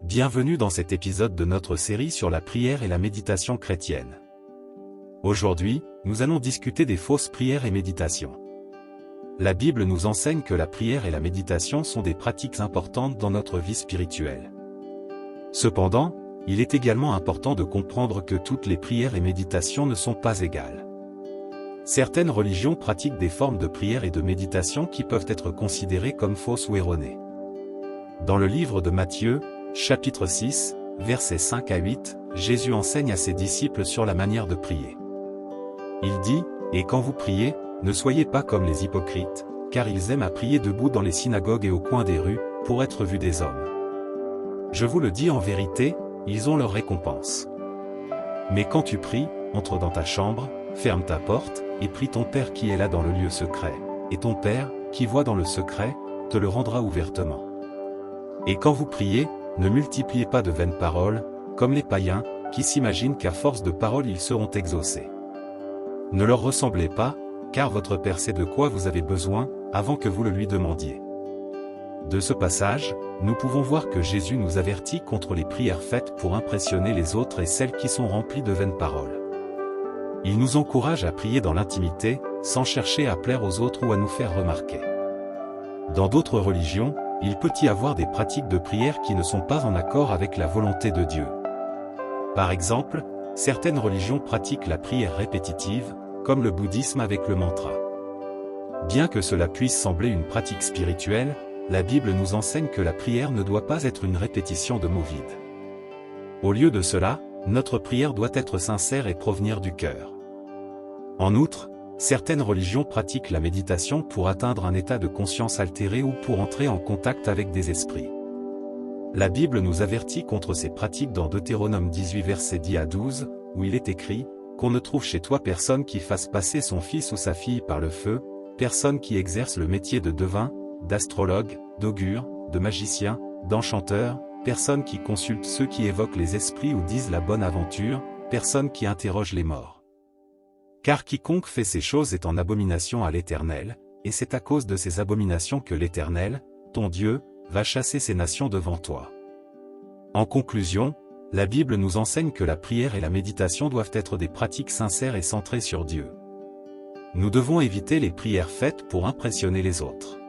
Bienvenue dans cet épisode de notre série sur la prière et la méditation chrétienne. Aujourd'hui, nous allons discuter des fausses prières et méditations. La Bible nous enseigne que la prière et la méditation sont des pratiques importantes dans notre vie spirituelle. Cependant, il est également important de comprendre que toutes les prières et méditations ne sont pas égales. Certaines religions pratiquent des formes de prière et de méditation qui peuvent être considérées comme fausses ou erronées. Dans le livre de Matthieu, chapitre 6, versets 5 à 8, Jésus enseigne à ses disciples sur la manière de prier. Il dit, « Et quand vous priez, ne soyez pas comme les hypocrites, car ils aiment à prier debout dans les synagogues et au coin des rues, pour être vus des hommes. Je vous le dis en vérité, ils ont leur récompense. Mais quand tu pries, entre dans ta chambre, ferme ta porte, et prie ton Père qui est là dans le lieu secret, et ton Père, qui voit dans le secret, te le rendra ouvertement. Et quand vous priez, ne multipliez pas de vaines paroles, comme les païens, qui s'imaginent qu'à force de paroles ils seront exaucés. Ne leur ressemblez pas, car votre Père sait de quoi vous avez besoin, avant que vous le lui demandiez. » De ce passage, nous pouvons voir que Jésus nous avertit contre les prières faites pour impressionner les autres et celles qui sont remplies de vaines paroles. Il nous encourage à prier dans l'intimité, sans chercher à plaire aux autres ou à nous faire remarquer. Dans d'autres religions, il peut y avoir des pratiques de prière qui ne sont pas en accord avec la volonté de Dieu. Par exemple, certaines religions pratiquent la prière répétitive, comme le bouddhisme avec le mantra. Bien que cela puisse sembler une pratique spirituelle, la Bible nous enseigne que la prière ne doit pas être une répétition de mots vides. Au lieu de cela, notre prière doit être sincère et provenir du cœur. En outre, certaines religions pratiquent la méditation pour atteindre un état de conscience altéré ou pour entrer en contact avec des esprits. La Bible nous avertit contre ces pratiques dans Deutéronome 18 versets 10 à 12, où il est écrit, « Qu'on ne trouve chez toi personne qui fasse passer son fils ou sa fille par le feu, personne qui exerce le métier de devin, d'astrologue, d'augure, de magicien, d'enchanteur, personne qui consulte ceux qui évoquent les esprits ou disent la bonne aventure, personne qui interroge les morts. Car quiconque fait ces choses est en abomination à l'Éternel, et c'est à cause de ces abominations que l'Éternel, ton Dieu, va chasser ces nations devant toi. » En conclusion, la Bible nous enseigne que la prière et la méditation doivent être des pratiques sincères et centrées sur Dieu. Nous devons éviter les prières faites pour impressionner les autres.